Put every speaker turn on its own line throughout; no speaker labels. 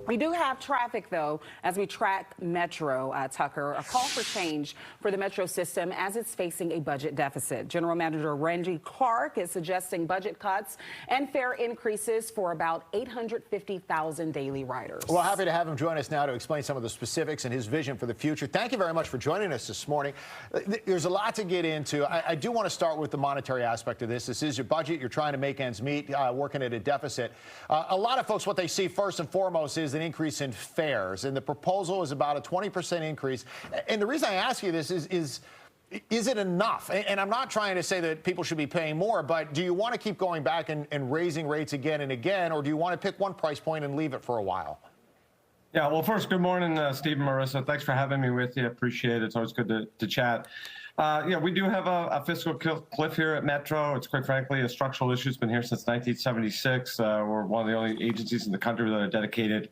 We do have traffic, though, as we track Metro, Tucker. A call for change for the Metro system as it's facing a budget deficit. General Manager Randy Clarke is suggesting budget cuts and fare increases for about 850,000 daily riders.
Well, happy to have him join us now to explain some of the specifics and his vision for the future. Thank you very much for joining us this morning. There's a lot to get into. I do want to start with the monetary aspect of this. This is your budget. You're trying to make ends meet, working at a deficit. A lot of folks, what they see first and foremost is an increase in fares, and the proposal is about a 20% increase. And the reason I ask you this is it enough? And I'm not trying to say that people should be paying more, but do you want to keep going back and raising rates again and again, or do you want to pick one price point and leave it for a while?
Yeah, well, first, good morning, Steve and Marissa. Thanks for having me with you. Appreciate it. It's always good to chat. Yeah, we do have a fiscal cliff here at Metro. It's quite frankly a structural issue. It's been here since 1976. We're one of the only agencies in the country that are dedicated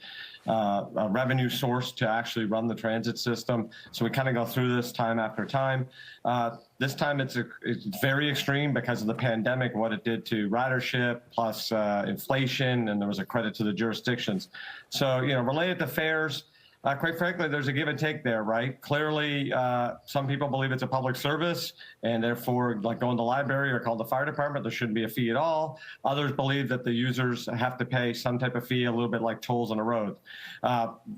a revenue source to actually run the transit system. So we kind of go through this time after time. This time it's very extreme because of the pandemic, what it did to ridership, plus inflation, and there was a credit to the jurisdictions. So, related to fares, quite frankly, there's a give and take there, right? Clearly, some people believe it's a public service, and therefore, like going to the library or call the fire department, there shouldn't be a fee at all. Others believe that the users have to pay some type of fee, a little bit like tolls on a road.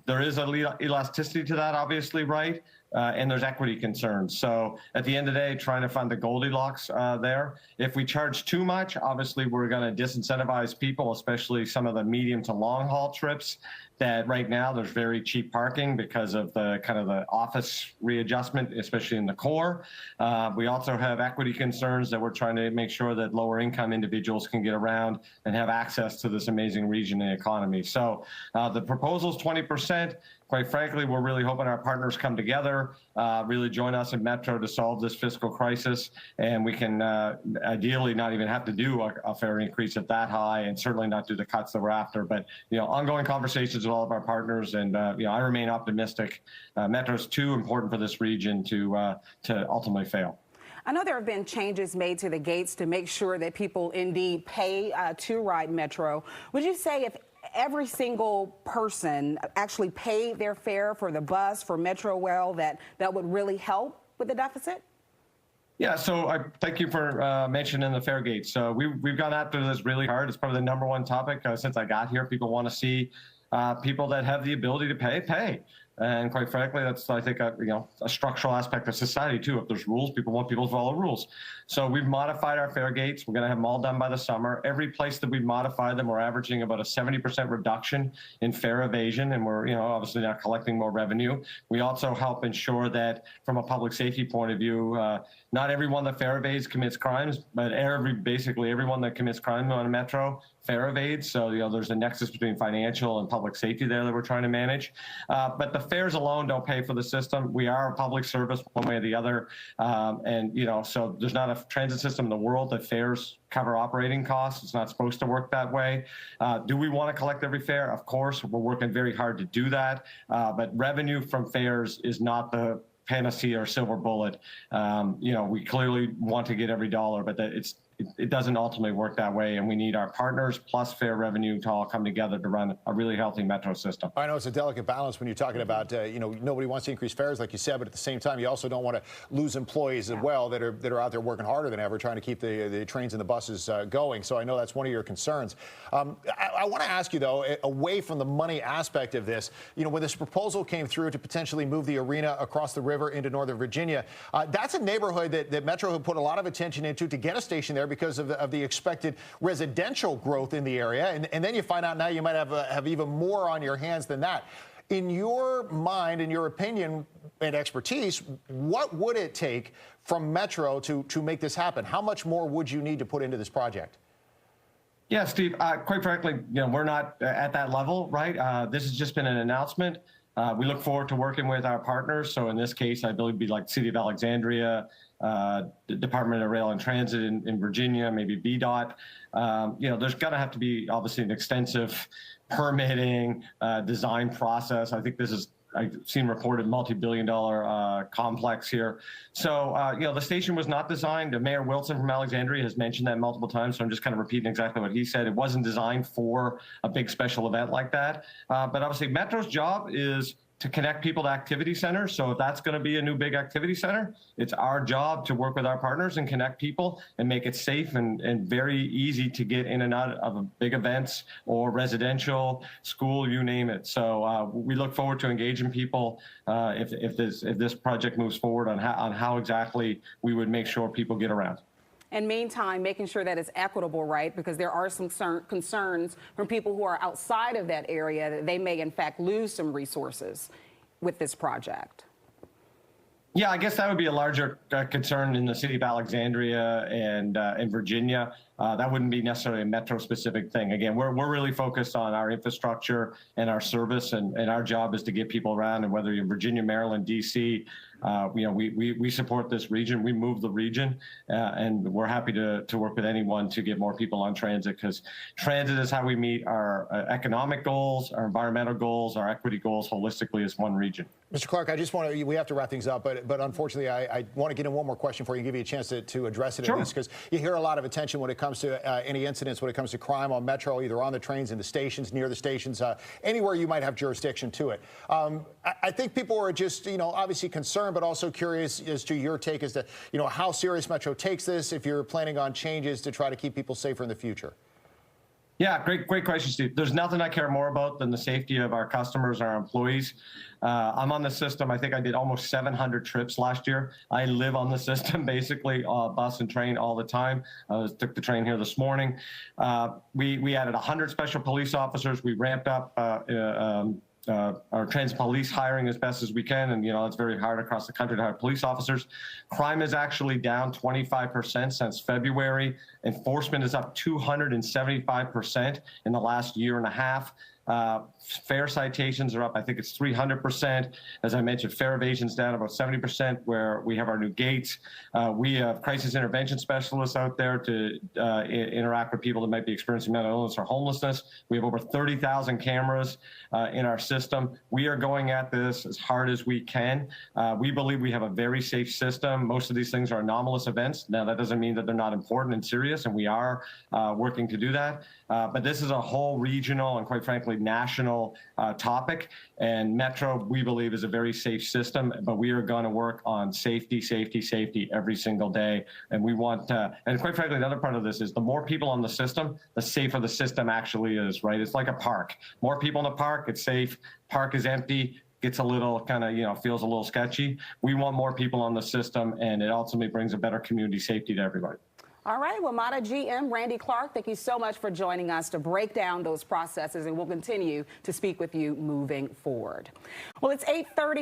There is an elasticity to that, obviously, right? And there's equity concerns. So at the end of the day, trying to find the Goldilocks there. If we charge too much, obviously we're going to disincentivize people, especially some of the medium to long haul trips that right now there's very cheap parking because of the kind of the office readjustment, especially in the core. We also have equity concerns that we're trying to make sure that lower income individuals can get around and have access to this amazing region and economy. So the proposal is 20%. Quite frankly, we're really hoping our partners come together, really join us at Metro to solve this fiscal crisis, and we can ideally not even have to do a fare increase at that high, and certainly not do the cuts that we're after. But ongoing conversations with all of our partners, and I remain optimistic. Metro's too important for this region to ultimately fail.
I know there have been changes made to the gates to make sure that people indeed pay to ride Metro. Would you say if every single person actually paid their fare for the bus, for Metro that would really help with the deficit?
Yeah, so I thank you for mentioning the fare gates. So we've gone after this really hard. It's probably the #1 topic since I got here. People want to see people that have the ability to pay. And quite frankly, that's, I think, a structural aspect of society, too. If there's rules, people want people to follow rules. So we've modified our fare gates. We're going to have them all done by the summer. Every place that we've modified them, we're averaging about a 70% reduction in fare evasion, and we're, obviously not collecting more revenue. We also help ensure that, from a public safety point of view, not everyone that fare evades commits crimes, but basically everyone that commits crime on a Metro fare evades. So, there's a nexus between financial and public safety there that we're trying to manage. But the fares alone don't pay for the system. We are a public service one way or the other. So there's not a transit system in the world that fares cover operating costs. It's not supposed to work that way. Do we want to collect every fare? Of course, we're working very hard to do that. But revenue from fares is not the panacea or silver bullet. We clearly want to get every dollar, but it doesn't ultimately work that way, and we need our partners plus fare revenue to all come together to run a really healthy Metro system.
I know it's a delicate balance when you're talking about, nobody wants to increase fares, like you said, but at the same time, you also don't want to lose employees as well that are out there working harder than ever, trying to keep the trains and the buses going. So I know that's one of your concerns. I want to ask you, though, away from the money aspect of this, when this proposal came through to potentially move the arena across the river into Northern Virginia, that's a neighborhood that Metro had put a lot of attention into to get a station there because of the expected residential growth in the area. And then you find out now you might have even more on your hands than that. In your mind, in your opinion and expertise, what would it take from Metro to make this happen? How much more would you need to put into this project?
Yeah, Steve, quite frankly, we're not at that level, right? This has just been an announcement. We look forward to working with our partners. So in this case, I believe it'd be like City of Alexandria, the Department of Rail and Transit in Virginia, maybe BDOT. There's going to have to be obviously an extensive permitting design process. I think this is I've seen reported multi-billion-dollar complex here. So, the station was not designed. Mayor Wilson from Alexandria has mentioned that multiple times, so I'm just kind of repeating exactly what he said. It wasn't designed for a big special event like that. But obviously, Metro's job is to connect people to activity centers. So if that's going to be a new big activity center, it's our job to work with our partners and connect people and make it safe and very easy to get in and out of big events or residential, school, you name it. So we look forward to engaging people if this project moves forward on how exactly we would make sure people get around.
And meantime, making sure that it's equitable, right? Because there are some concerns from people who are outside of that area that they may, in fact, lose some resources with this project.
Yeah, I guess that would be a larger concern in the city of Alexandria and in Virginia. That wouldn't be necessarily a Metro-specific thing. Again, we're really focused on our infrastructure and our service, and our job is to get people around. And whether you're in Virginia, Maryland, D.C., we support this region. We move the region, and we're happy to work with anyone to get more people on transit, because transit is how we meet our economic goals, our environmental goals, our equity goals holistically as one region.
Mr. Clarke, I just want to, we have to wrap things up, but unfortunately, I want to get in one more question for you and give you a chance to address it,
Sure.
at least, because you hear a lot of attention when it comes to any incidents, when it comes to crime on Metro, either on the trains, in the stations, near the stations, anywhere you might have jurisdiction to it. I think people are just, obviously concerned, but also curious as to your take as to, how serious Metro takes this, if you're planning on changes to try to keep people safer in the future.
Yeah, great question, Steve. There's nothing I care more about than the safety of our customers, our employees. I'm on the system. I think I did almost 700 trips last year. I live on the system, basically, bus and train all the time. I took the train here this morning. We added 100 special police officers. We ramped up our transit police hiring as best as we can, and it's very hard across the country to hire police officers. Crime is actually down 25% since February. Enforcement is up 275% in the last year and a half. Fare citations are up, I think it's 300%. As I mentioned, fare evasion's down about 70%, where we have our new gates. We have crisis intervention specialists out there to interact with people that might be experiencing mental illness or homelessness. We have over 30,000 cameras in our system. We are going at this as hard as we can. We believe we have a very safe system. Most of these things are anomalous events. Now, that doesn't mean that they're not important and serious, and we are working to do that. But this is a whole regional and, quite frankly, national topic. And Metro, we believe, is a very safe system, but we are going to work on safety, safety, safety every single day. And we want, and quite frankly, the other part of this is the more people on the system, the safer the system actually is, right? It's like a park. More people in the park, it's safe. Park is empty, gets a little kind of, feels a little sketchy. We want more people on the system, and it ultimately brings a better community safety to everybody.
All right, well, Metro GM Randy Clarke, thank you so much for joining us to break down those processes, and we'll continue to speak with you moving forward. Well, it's 8:30.